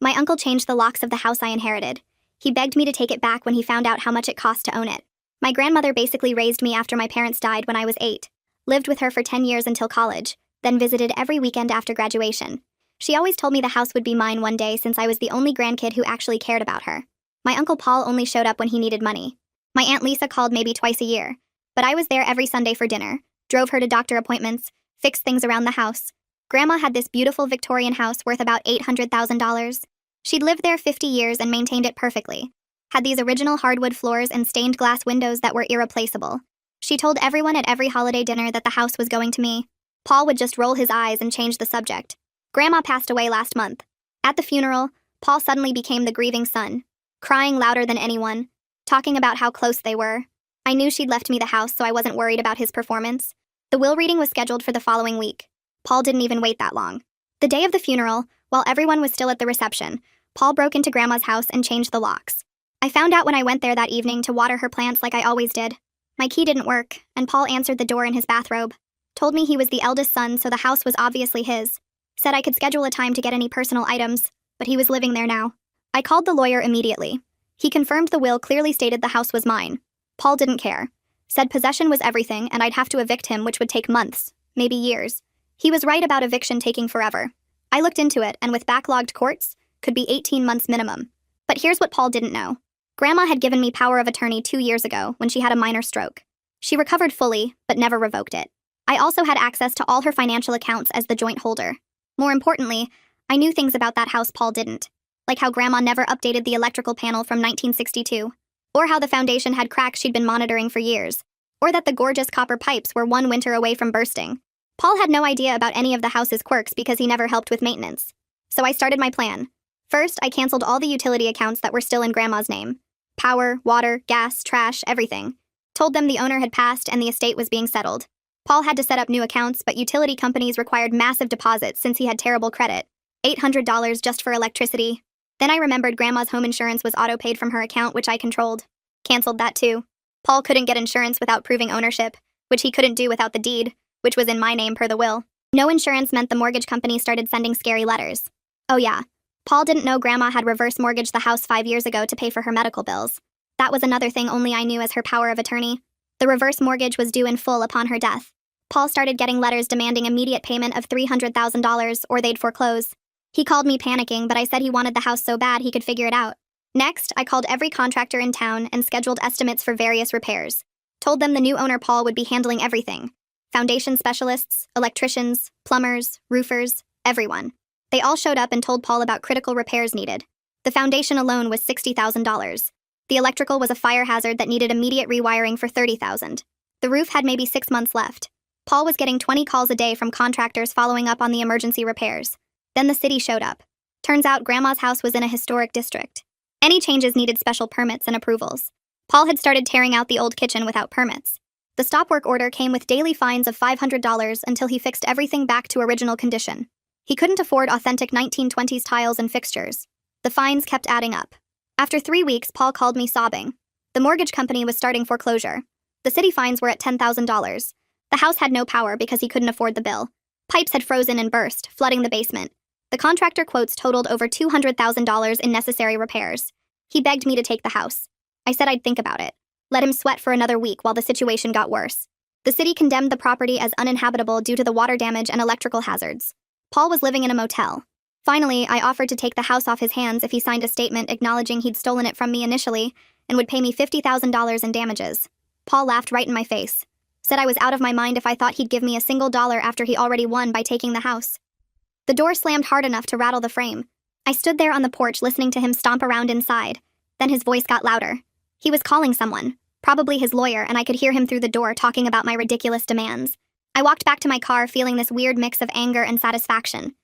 My uncle changed the locks of the house I inherited. He begged me to take it back when he found out how much it cost to own it. My grandmother basically raised me after my parents died when I was 8. Lived with her for 10 years until college, then visited every weekend after graduation. She always told me the house would be mine one day since I was the only grandkid who actually cared about her. My Uncle Paul only showed up when he needed money. My Aunt Lisa called maybe twice a year, but I was there every Sunday for dinner, drove her to doctor appointments, fixed things around the house. Grandma had this beautiful Victorian house worth about $800,000. She'd lived there 50 years and maintained it perfectly. Had these original hardwood floors and stained glass windows that were irreplaceable. She told everyone at every holiday dinner that the house was going to me. Paul would just roll his eyes and change the subject. Grandma passed away last month. At the funeral, Paul suddenly became the grieving son, crying louder than anyone, talking about how close they were. I knew she'd left me the house, so I wasn't worried about his performance. The will reading was scheduled for the following week. Paul didn't even wait that long. The day of the funeral, while everyone was still at the reception, Paul broke into Grandma's house and changed the locks. I found out when I went there that evening to water her plants like I always did. My key didn't work, and Paul answered the door in his bathrobe. Told me he was the eldest son, so the house was obviously his. Said I could schedule a time to get any personal items, but he was living there now. I called the lawyer immediately. He confirmed the will clearly stated the house was mine. Paul didn't care. Said possession was everything and I'd have to evict him, which would take months, maybe years. He was right about eviction taking forever. I looked into it, and with backlogged courts, could be 18 months minimum. But here's what Paul didn't know. Grandma had given me power of attorney 2 years ago when she had a minor stroke. She recovered fully, but never revoked it. I also had access to all her financial accounts as the joint holder. More importantly, I knew things about that house Paul didn't. Like how Grandma never updated the electrical panel from 1962. Or how the foundation had cracks she'd been monitoring for years. Or that the gorgeous copper pipes were one winter away from bursting. Paul had no idea about any of the house's quirks because he never helped with maintenance. So I started my plan. First, I canceled all the utility accounts that were still in Grandma's name. Power, water, gas, trash, everything. Told them the owner had passed and the estate was being settled. Paul had to set up new accounts, but utility companies required massive deposits since he had terrible credit. $800 just for electricity. Then I remembered Grandma's home insurance was auto-paid from her account, which I controlled. Canceled that too. Paul couldn't get insurance without proving ownership, which he couldn't do without the deed, which was in my name per the will. No insurance meant the mortgage company started sending scary letters. Oh yeah. Paul didn't know Grandma had reverse mortgaged the house 5 years ago to pay for her medical bills. That was another thing only I knew as her power of attorney. The reverse mortgage was due in full upon her death. Paul started getting letters demanding immediate payment of $300,000 or they'd foreclose. He called me panicking, but I said he wanted the house so bad he could figure it out. Next, I called every contractor in town and scheduled estimates for various repairs. Told them the new owner Paul would be handling everything. Foundation specialists, electricians, plumbers, roofers, everyone. They all showed up and told Paul about critical repairs needed. The foundation alone was $60,000. The electrical was a fire hazard that needed immediate rewiring for $30,000. The roof had maybe 6 months left. Paul was getting 20 calls a day from contractors following up on the emergency repairs. Then the city showed up. Turns out Grandma's house was in a historic district. Any changes needed special permits and approvals. Paul had started tearing out the old kitchen without permits. The stop work order came with daily fines of $500 until he fixed everything back to original condition. He couldn't afford authentic 1920s tiles and fixtures. The fines kept adding up. After 3 weeks, Paul called me sobbing. The mortgage company was starting foreclosure. The city fines were at $10,000. The house had no power because he couldn't afford the bill. Pipes had frozen and burst, flooding the basement. The contractor quotes totaled over $200,000 in necessary repairs. He begged me to take the house. I said I'd think about it. Let him sweat for another week while the situation got worse. The city condemned the property as uninhabitable due to the water damage and electrical hazards. Paul was living in a motel. Finally, I offered to take the house off his hands if he signed a statement acknowledging he'd stolen it from me initially and would pay me $50,000 in damages. Paul laughed right in my face. Said I was out of my mind if I thought he'd give me a single dollar after he already won by taking the house. The door slammed hard enough to rattle the frame. I stood there on the porch listening to him stomp around inside. Then his voice got louder. He was calling someone, probably his lawyer, and I could hear him through the door talking about my ridiculous demands. I walked back to my car feeling this weird mix of anger and satisfaction.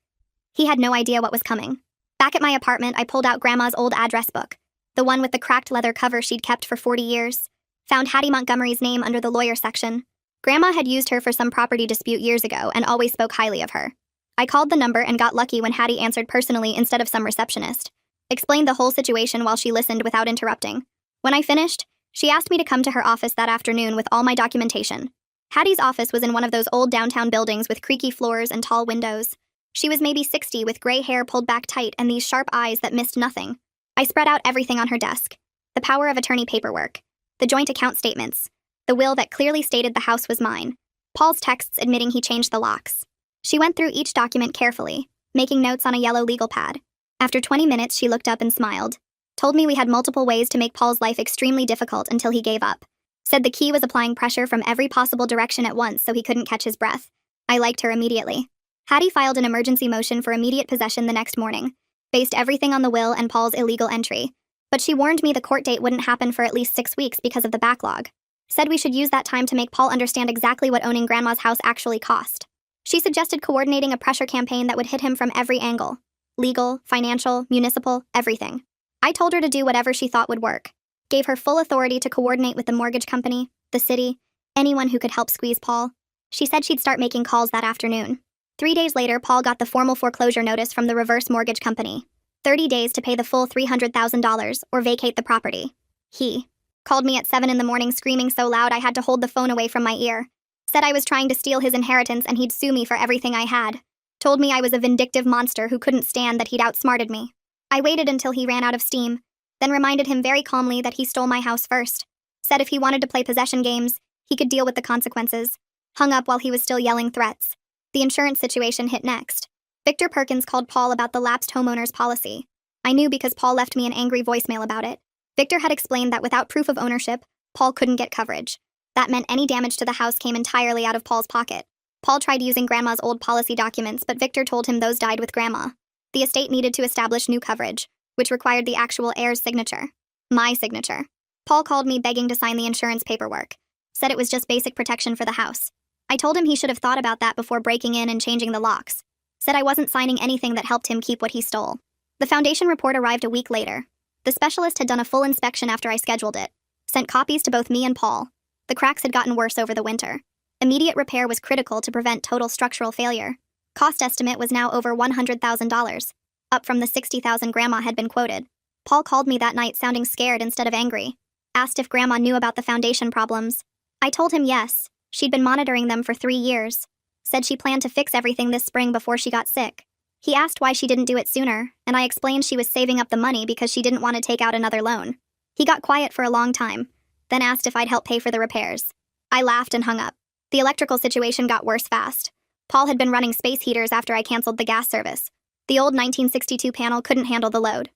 He had no idea what was coming. Back at my apartment, I pulled out Grandma's old address book, the one with the cracked leather cover she'd kept for 40 years. Found Hattie Montgomery's name under the lawyer section. Grandma had used her for some property dispute years ago and always spoke highly of her. I called the number and got lucky when Hattie answered personally instead of some receptionist. Explained the whole situation while she listened without interrupting. When I finished, she asked me to come to her office that afternoon with all my documentation. Hattie's office was in one of those old downtown buildings with creaky floors and tall windows. She was maybe 60 with gray hair pulled back tight and these sharp eyes that missed nothing. I spread out everything on her desk. The power of attorney paperwork, the joint account statements, the will that clearly stated the house was mine, Paul's texts admitting he changed the locks. She went through each document carefully, making notes on a yellow legal pad. After 20 minutes, she looked up and smiled. Told me we had multiple ways to make Paul's life extremely difficult until he gave up. Said the key was applying pressure from every possible direction at once so he couldn't catch his breath. I liked her immediately. Hattie filed an emergency motion for immediate possession the next morning. Based everything on the will and Paul's illegal entry. But she warned me the court date wouldn't happen for at least 6 weeks because of the backlog. Said we should use that time to make Paul understand exactly what owning Grandma's house actually cost. She suggested coordinating a pressure campaign that would hit him from every angle. Legal, financial, municipal, everything. I told her to do whatever she thought would work. Gave her full authority to coordinate with the mortgage company, the city, anyone who could help squeeze Paul. She said she'd start making calls that afternoon. 3 days later, Paul got the formal foreclosure notice from the reverse mortgage company. 30 days to pay the full $300,000 or vacate the property. He called me at 7 in the morning screaming so loud I had to hold the phone away from my ear. Said I was trying to steal his inheritance and he'd sue me for everything I had. Told me I was a vindictive monster who couldn't stand that he'd outsmarted me. I waited until he ran out of steam, then reminded him very calmly that he stole my house first. Said if he wanted to play possession games, he could deal with the consequences. Hung up while he was still yelling threats. The insurance situation hit next. Victor Perkins called Paul about the lapsed homeowner's policy. I knew because Paul left me an angry voicemail about it. Victor had explained that without proof of ownership, Paul couldn't get coverage. That meant any damage to the house came entirely out of Paul's pocket. Paul tried using Grandma's old policy documents, but Victor told him those died with Grandma. The estate needed to establish new coverage, which required the actual heir's signature. My signature. Paul called me begging to sign the insurance paperwork. Said it was just basic protection for the house. I told him he should have thought about that before breaking in and changing the locks. Said I wasn't signing anything that helped him keep what he stole. The foundation report arrived a week later. The specialist had done a full inspection after I scheduled it. Sent copies to both me and Paul. The cracks had gotten worse over the winter. Immediate repair was critical to prevent total structural failure. Cost estimate was now over $100,000, up from the $60,000 Grandma had been quoted. Paul called me that night sounding scared instead of angry. Asked if Grandma knew about the foundation problems. I told him yes. She'd been monitoring them for 3 years. Said she planned to fix everything this spring before she got sick. He asked why she didn't do it sooner, and I explained she was saving up the money because she didn't want to take out another loan. He got quiet for a long time, then asked if I'd help pay for the repairs. I laughed and hung up. The electrical situation got worse fast. Paul had been running space heaters after I canceled the gas service. The old 1962 panel couldn't handle the load.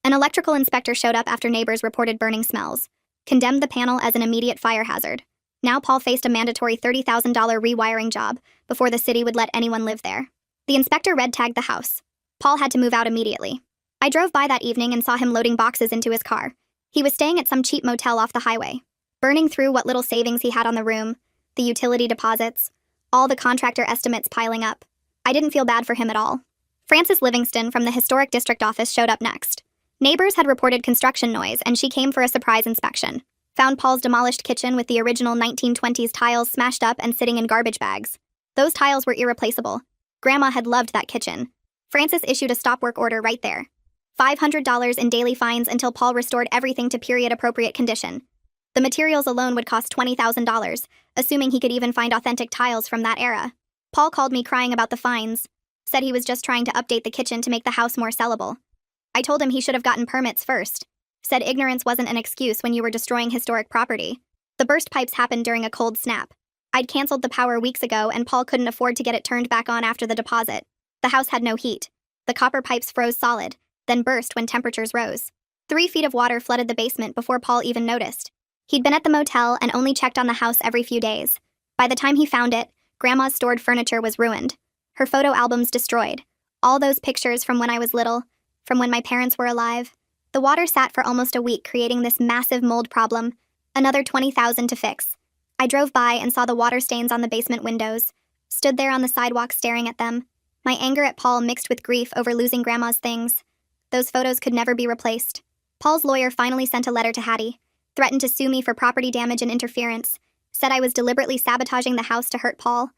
An electrical inspector showed up after neighbors reported burning smells. Condemned the panel as an immediate fire hazard. Now Paul faced a mandatory $30,000 rewiring job before the city would let anyone live there. The inspector red-tagged the house. Paul had to move out immediately. I drove by that evening and saw him loading boxes into his car. He was staying at some cheap motel off the highway. Burning through what little savings he had on the room, the utility deposits, all the contractor estimates piling up. I didn't feel bad for him at all. Frances Livingston from the Historic District Office showed up next. Neighbors had reported construction noise and she came for a surprise inspection. Found Paul's demolished kitchen with the original 1920s tiles smashed up and sitting in garbage bags. Those tiles were irreplaceable. Grandma had loved that kitchen. Frances issued a stop work order right there. $500 in daily fines until Paul restored everything to period-appropriate condition. The materials alone would cost $20,000, assuming he could even find authentic tiles from that era. Paul called me crying about the fines. Said he was just trying to update the kitchen to make the house more sellable. I told him he should have gotten permits first. Said ignorance wasn't an excuse when you were destroying historic property. The burst pipes happened during a cold snap. I'd canceled the power weeks ago and Paul couldn't afford to get it turned back on after the deposit. The house had no heat. The copper pipes froze solid, then burst when temperatures rose. 3 feet of water flooded the basement before Paul even noticed. He'd been at the motel and only checked on the house every few days. By the time he found it, Grandma's stored furniture was ruined. Her photo albums destroyed. All those pictures from when I was little, from when my parents were alive. The water sat for almost a week, creating this massive mold problem. Another $20,000 to fix. I drove by and saw the water stains on the basement windows. Stood there on the sidewalk staring at them. My anger at Paul mixed with grief over losing Grandma's things. Those photos could never be replaced. Paul's lawyer finally sent a letter to Hattie. Threatened to sue me for property damage and interference. Said I was deliberately sabotaging the house to hurt Paul.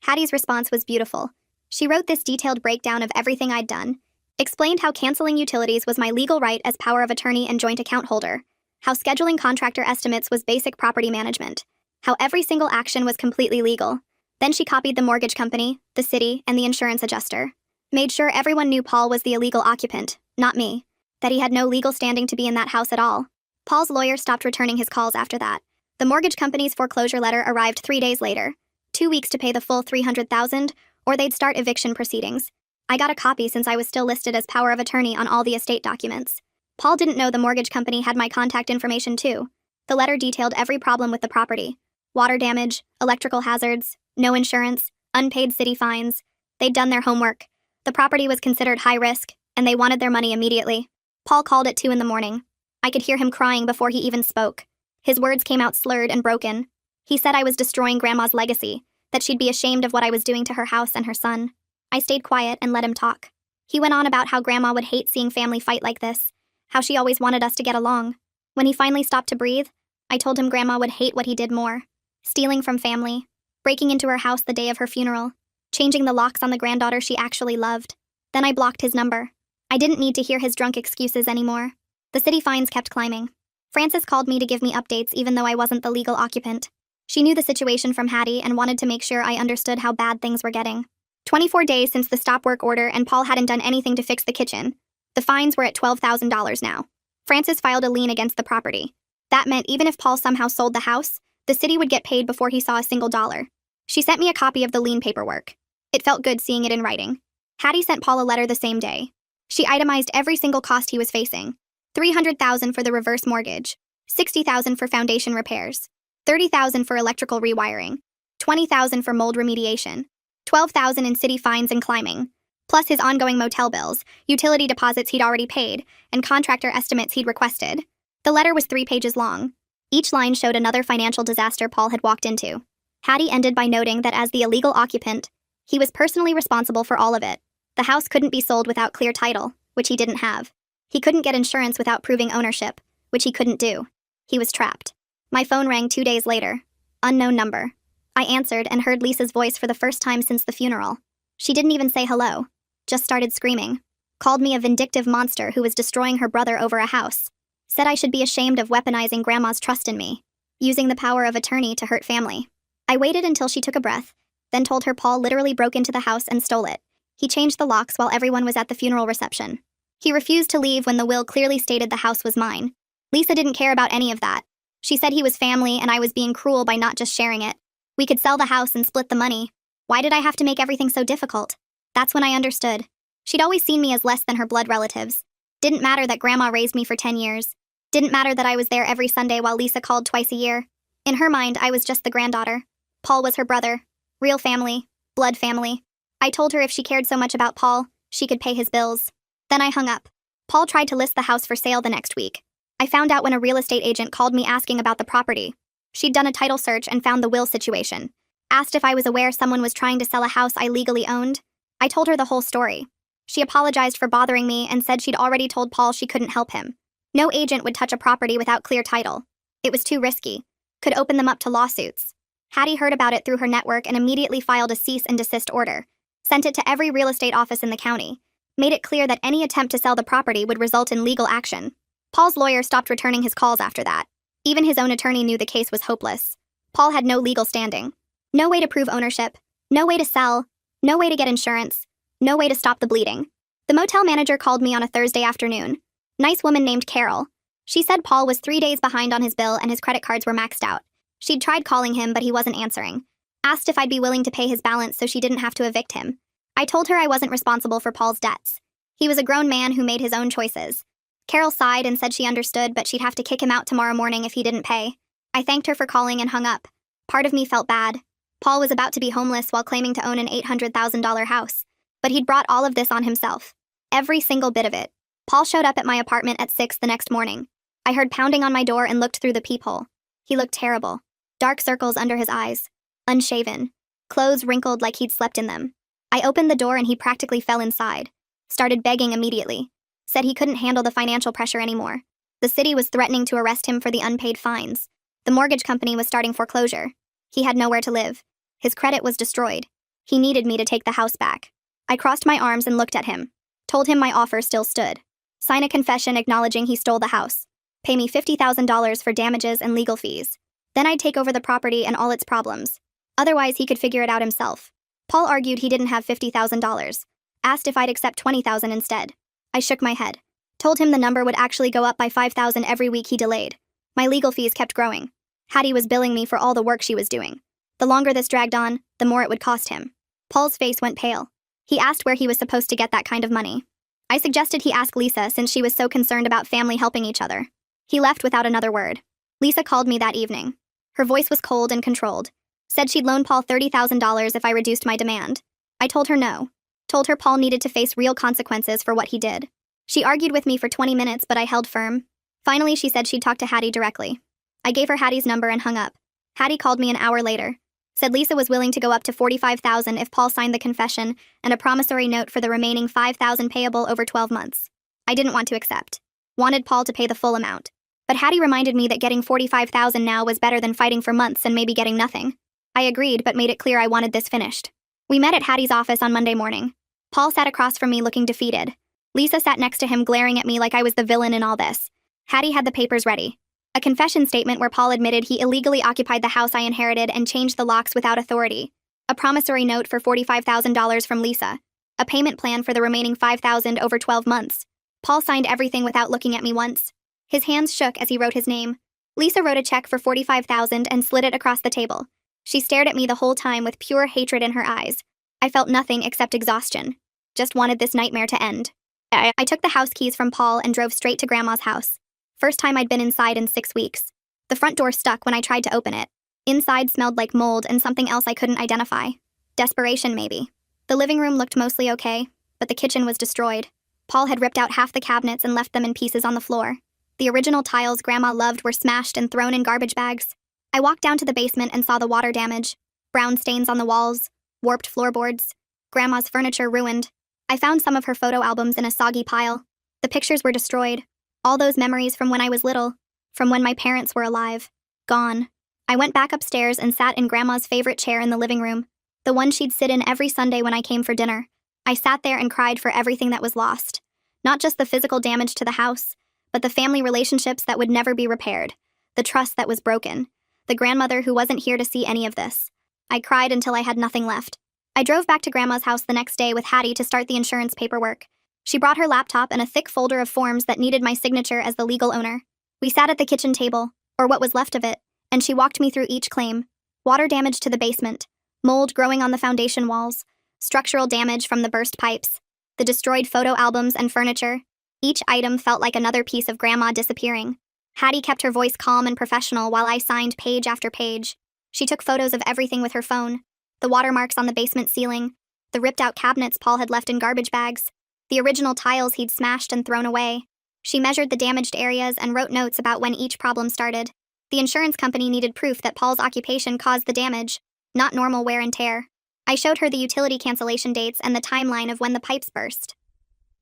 Hattie's response was beautiful. She wrote this detailed breakdown of everything I'd done. Explained how canceling utilities was my legal right as power of attorney and joint account holder. How scheduling contractor estimates was basic property management. How every single action was completely legal. Then she copied the mortgage company, the city, and the insurance adjuster. Made sure everyone knew Paul was the illegal occupant, not me. That he had no legal standing to be in that house at all. Paul's lawyer stopped returning his calls after that. The mortgage company's foreclosure letter arrived 3 days later. 2 weeks to pay the full $300,000, or they'd start eviction proceedings. I got a copy since I was still listed as power of attorney on all the estate documents. Paul didn't know the mortgage company had my contact information too. The letter detailed every problem with the property. Water damage, electrical hazards, no insurance, unpaid city fines. They'd done their homework. The property was considered high risk, and they wanted their money immediately. Paul called at 2 in the morning. I could hear him crying before he even spoke. His words came out slurred and broken. He said I was destroying Grandma's legacy, that she'd be ashamed of what I was doing to her house and her son. I stayed quiet and let him talk. He went on about how Grandma would hate seeing family fight like this, how she always wanted us to get along. When he finally stopped to breathe, I told him Grandma would hate what he did more. Stealing from family, breaking into her house the day of her funeral, changing the locks on the granddaughter she actually loved. Then I blocked his number. I didn't need to hear his drunk excuses anymore. The city fines kept climbing. Frances called me to give me updates even though I wasn't the legal occupant. She knew the situation from Hattie and wanted to make sure I understood how bad things were getting. 24 days since the stop work order and Paul hadn't done anything to fix the kitchen. The fines were at $12,000 now. Frances filed a lien against the property. That meant even if Paul somehow sold the house, the city would get paid before he saw a single dollar. She sent me a copy of the lien paperwork. It felt good seeing it in writing. Hattie sent Paul a letter the same day. She itemized every single cost he was facing. $300,000 for the reverse mortgage, $60,000 for foundation repairs, $30,000 for electrical rewiring, $20,000 for mold remediation, $12,000 in city fines and climbing, plus his ongoing motel bills, utility deposits he'd already paid, and contractor estimates he'd requested. The letter was 3 pages long. Each line showed another financial disaster Paul had walked into. Hattie ended by noting that as the illegal occupant, he was personally responsible for all of it. The house couldn't be sold without clear title, which he didn't have. He couldn't get insurance without proving ownership, which he couldn't do. He was trapped. My phone rang 2 days later. Unknown number. I answered and heard Lisa's voice for the first time since the funeral. She didn't even say hello. Just started screaming. Called me a vindictive monster who was destroying her brother over a house. Said I should be ashamed of weaponizing Grandma's trust in me, using the power of attorney to hurt family. I waited until she took a breath, then told her Paul literally broke into the house and stole it. He changed the locks while everyone was at the funeral reception. He refused to leave when the will clearly stated the house was mine. Lisa didn't care about any of that. She said he was family and I was being cruel by not just sharing it. We could sell the house and split the money. Why did I have to make everything so difficult? That's when I understood. She'd always seen me as less than her blood relatives. Didn't matter that Grandma raised me for 10 years. Didn't matter that I was there every Sunday while Lisa called twice a year. In her mind, I was just the granddaughter. Paul was her brother. Real family. Blood family. I told her if she cared so much about Paul, she could pay his bills. Then I hung up. Paul tried to list the house for sale the next week. I found out when a real estate agent called me asking about the property. She'd done a title search and found the will situation. Asked if I was aware someone was trying to sell a house I legally owned. I told her the whole story. She apologized for bothering me and said she'd already told Paul she couldn't help him. No agent would touch a property without clear title. It was too risky. Could open them up to lawsuits. Hattie heard about it through her network and immediately filed a cease and desist order. Sent it to every real estate office in the county. Made it clear that any attempt to sell the property would result in legal action. Paul's lawyer stopped returning his calls after that. Even his own attorney knew the case was hopeless. Paul had no legal standing. No way to prove ownership. No way to sell. No way to get insurance. No way to stop the bleeding. The motel manager called me on a Thursday afternoon. Nice woman named Carol. She said Paul was 3 days behind on his bill and his credit cards were maxed out. She'd tried calling him, but he wasn't answering. Asked if I'd be willing to pay his balance so she didn't have to evict him. I told her I wasn't responsible for Paul's debts. He was a grown man who made his own choices. Carol sighed and said she understood, but she'd have to kick him out tomorrow morning if he didn't pay. I thanked her for calling and hung up. Part of me felt bad. Paul was about to be homeless while claiming to own an $800,000 house. But he'd brought all of this on himself. Every single bit of it. Paul showed up at my apartment at 6 the next morning. I heard pounding on my door and looked through the peephole. He looked terrible. Dark circles under his eyes. Unshaven. Clothes wrinkled like he'd slept in them. I opened the door and he practically fell inside. Started begging immediately. Said he couldn't handle the financial pressure anymore. The city was threatening to arrest him for the unpaid fines. The mortgage company was starting foreclosure. He had nowhere to live. His credit was destroyed. He needed me to take the house back. I crossed my arms and looked at him. Told him my offer still stood. Sign a confession acknowledging he stole the house. Pay me $50,000 for damages and legal fees. Then I'd take over the property and all its problems. Otherwise, he could figure it out himself. Paul argued he didn't have $50,000, asked if I'd accept $20,000 instead. I shook my head. Told him the number would actually go up by $5,000 every week he delayed. My legal fees kept growing. Hattie was billing me for all the work she was doing. The longer this dragged on, the more it would cost him. Paul's face went pale. He asked where he was supposed to get that kind of money. I suggested he ask Lisa since she was so concerned about family helping each other. He left without another word. Lisa called me that evening. Her voice was cold and controlled. Said she'd loan Paul $30,000 if I reduced my demand. I told her no. Told her Paul needed to face real consequences for what he did. She argued with me for 20 minutes, but I held firm. Finally, she said she'd talk to Hattie directly. I gave her Hattie's number and hung up. Hattie called me an hour later. Said Lisa was willing to go up to $45,000 if Paul signed the confession and a promissory note for the remaining $5,000 payable over 12 months. I didn't want to accept. Wanted Paul to pay the full amount. But Hattie reminded me that getting $45,000 now was better than fighting for months and maybe getting nothing. I agreed, but made it clear I wanted this finished. We met at Hattie's office on Monday morning. Paul sat across from me looking defeated. Lisa sat next to him glaring at me like I was the villain in all this. Hattie had the papers ready. A confession statement where Paul admitted he illegally occupied the house I inherited and changed the locks without authority. A promissory note for $45,000 from Lisa. A payment plan for the remaining $5,000 over 12 months. Paul signed everything without looking at me once. His hands shook as he wrote his name. Lisa wrote a check for $45,000 and slid it across the table. She stared at me the whole time with pure hatred in her eyes. I felt nothing except exhaustion. Just wanted this nightmare to end. I took the house keys from Paul and drove straight to Grandma's house. First time I'd been inside in 6 weeks. The front door stuck when I tried to open it. Inside smelled like mold and something else I couldn't identify. Desperation, maybe. The living room looked mostly okay, but the kitchen was destroyed. Paul had ripped out half the cabinets and left them in pieces on the floor. The original tiles Grandma loved were smashed and thrown in garbage bags. I walked down to the basement and saw the water damage. Brown stains on the walls, warped floorboards. Grandma's furniture ruined. I found some of her photo albums in a soggy pile. The pictures were destroyed. All those memories from when I was little, from when my parents were alive. Gone. I went back upstairs and sat in Grandma's favorite chair in the living room, the one she'd sit in every Sunday when I came for dinner. I sat there and cried for everything that was lost. Not just the physical damage to the house, but the family relationships that would never be repaired, the trust that was broken, the grandmother who wasn't here to see any of this. I cried until I had nothing left. I drove back to Grandma's house the next day with Hattie to start the insurance paperwork. She brought her laptop and a thick folder of forms that needed my signature as the legal owner. We sat at the kitchen table, or what was left of it, and she walked me through each claim. Water damage to the basement, mold growing on the foundation walls, structural damage from the burst pipes, the destroyed photo albums and furniture. Each item felt like another piece of Grandma disappearing. Hattie kept her voice calm and professional while I signed page after page. She took photos of everything with her phone. The watermarks on the basement ceiling, the ripped-out cabinets Paul had left in garbage bags, the original tiles he'd smashed and thrown away. She measured the damaged areas and wrote notes about when each problem started. The insurance company needed proof that Paul's occupation caused the damage, not normal wear and tear. I showed her the utility cancellation dates and the timeline of when the pipes burst.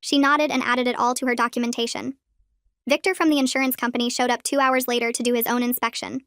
She nodded and added it all to her documentation. Victor from the insurance company showed up 2 hours later to do his own inspection.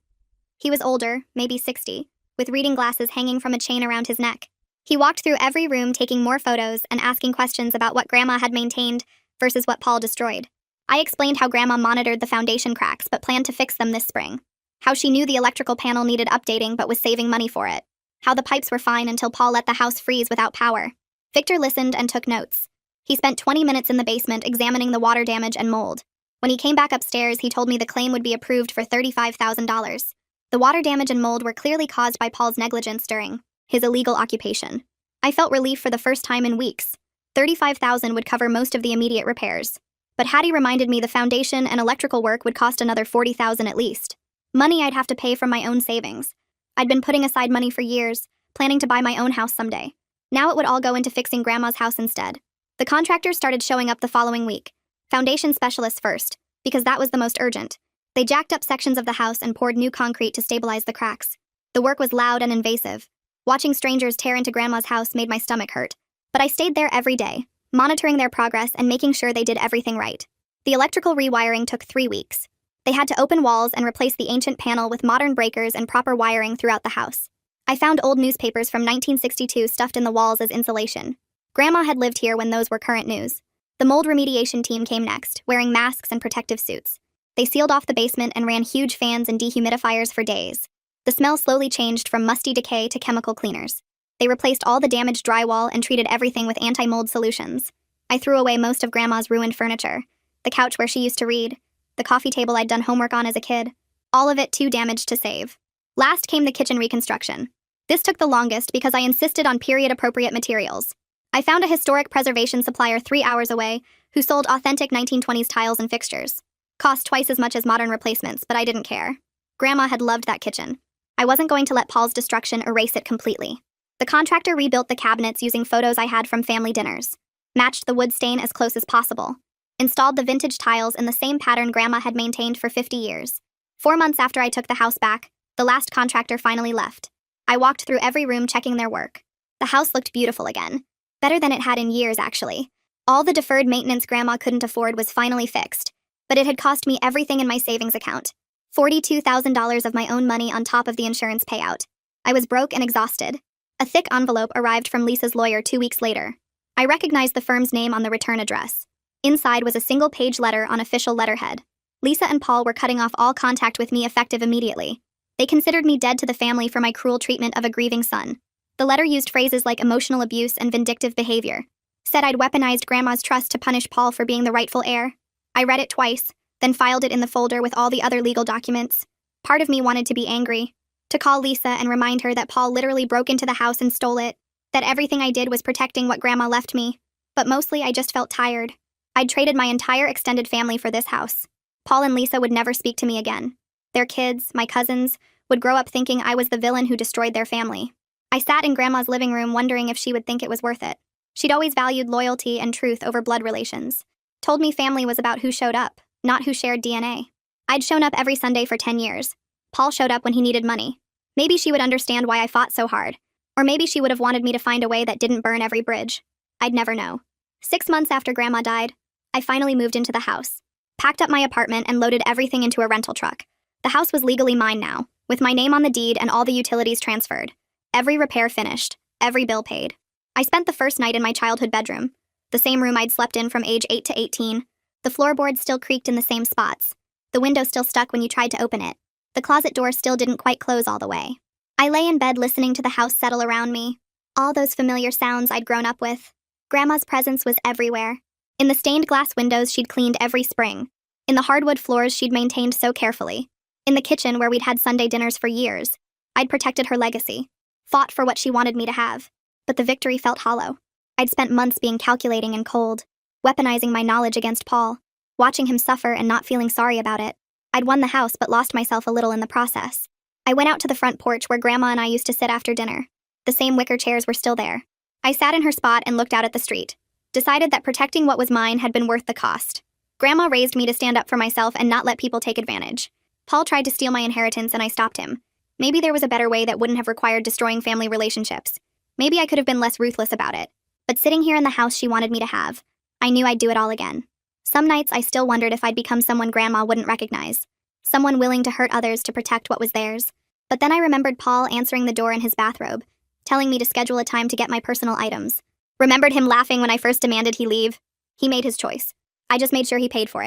He was older, maybe 60, with reading glasses hanging from a chain around his neck. He walked through every room taking more photos and asking questions about what Grandma had maintained versus what Paul destroyed. I explained how Grandma monitored the foundation cracks but planned to fix them this spring. How she knew the electrical panel needed updating but was saving money for it. How the pipes were fine until Paul let the house freeze without power. Victor listened and took notes. He spent 20 minutes in the basement examining the water damage and mold. When he came back upstairs, he told me the claim would be approved for $35,000. The water damage and mold were clearly caused by Paul's negligence during his illegal occupation. I felt relief for the first time in weeks. $35,000 would cover most of the immediate repairs. But Hattie reminded me the foundation and electrical work would cost another $40,000 at least. Money I'd have to pay from my own savings. I'd been putting aside money for years, planning to buy my own house someday. Now it would all go into fixing Grandma's house instead. The contractors started showing up the following week. Foundation specialists first, because that was the most urgent. They jacked up sections of the house and poured new concrete to stabilize the cracks. The work was loud and invasive. Watching strangers tear into Grandma's house made my stomach hurt. But I stayed there every day, monitoring their progress and making sure they did everything right. The electrical rewiring took 3 weeks. They had to open walls and replace the ancient panel with modern breakers and proper wiring throughout the house. I found old newspapers from 1962 stuffed in the walls as insulation. Grandma had lived here when those were current news. The mold remediation team came next, wearing masks and protective suits. They sealed off the basement and ran huge fans and dehumidifiers for days. The smell slowly changed from musty decay to chemical cleaners. They replaced all the damaged drywall and treated everything with anti-mold solutions. I threw away most of Grandma's ruined furniture. The couch where she used to read. The coffee table I'd done homework on as a kid. All of it too damaged to save. Last came the kitchen reconstruction. This took the longest because I insisted on period-appropriate materials. I found a historic preservation supplier 3 hours away who sold authentic 1920s tiles and fixtures. Cost twice as much as modern replacements, but I didn't care. Grandma had loved that kitchen. I wasn't going to let Paul's destruction erase it completely. The contractor rebuilt the cabinets using photos I had from family dinners. Matched the wood stain as close as possible. Installed the vintage tiles in the same pattern Grandma had maintained for 50 years. 4 months after I took the house back, the last contractor finally left. I walked through every room checking their work. The house looked beautiful again. Better than it had in years, actually. All the deferred maintenance Grandma couldn't afford was finally fixed. But it had cost me everything in my savings account. $42,000 of my own money on top of the insurance payout. I was broke and exhausted. A thick envelope arrived from Lisa's lawyer 2 weeks later. I recognized the firm's name on the return address. Inside was a single-page letter on official letterhead. Lisa and Paul were cutting off all contact with me effective immediately. They considered me dead to the family for my cruel treatment of a grieving son. The letter used phrases like emotional abuse and vindictive behavior. Said I'd weaponized Grandma's trust to punish Paul for being the rightful heir. I read it twice, then filed it in the folder with all the other legal documents. Part of me wanted to be angry, to call Lisa and remind her that Paul literally broke into the house and stole it, that everything I did was protecting what Grandma left me. But mostly I just felt tired. I'd traded my entire extended family for this house. Paul and Lisa would never speak to me again. Their kids, my cousins, would grow up thinking I was the villain who destroyed their family. I sat in Grandma's living room wondering if she would think it was worth it. She'd always valued loyalty and truth over blood relations. Told me family was about who showed up, not who shared DNA. I'd shown up every Sunday for 10 years. Paul showed up when he needed money. Maybe she would understand why I fought so hard. Or maybe she would have wanted me to find a way that didn't burn every bridge. I'd never know. 6 months after Grandma died, I finally moved into the house. Packed up my apartment and loaded everything into a rental truck. The house was legally mine now, with my name on the deed and all the utilities transferred. Every repair finished, every bill paid. I spent the first night in my childhood bedroom, the same room I'd slept in from age 8 to 18. The floorboards still creaked in the same spots. The window still stuck when you tried to open it. The closet door still didn't quite close all the way. I lay in bed listening to the house settle around me. All those familiar sounds I'd grown up with. Grandma's presence was everywhere. In the stained glass windows she'd cleaned every spring. In the hardwood floors she'd maintained so carefully. In the kitchen where we'd had Sunday dinners for years. I'd protected her legacy. Fought for what she wanted me to have. But the victory felt hollow. I'd spent months being calculating and cold, weaponizing my knowledge against Paul, watching him suffer and not feeling sorry about it. I'd won the house but lost myself a little in the process. I went out to the front porch where Grandma and I used to sit after dinner. The same wicker chairs were still there. I sat in her spot and looked out at the street. Decided that protecting what was mine had been worth the cost. Grandma raised me to stand up for myself and not let people take advantage. Paul tried to steal my inheritance and I stopped him. Maybe there was a better way that wouldn't have required destroying family relationships. Maybe I could have been less ruthless about it. But sitting here in the house she wanted me to have, I knew I'd do it all again. Some nights I still wondered if I'd become someone Grandma wouldn't recognize. Someone willing to hurt others to protect what was theirs. But then I remembered Paul answering the door in his bathrobe, telling me to schedule a time to get my personal items. Remembered him laughing when I first demanded he leave. He made his choice. I just made sure he paid for it.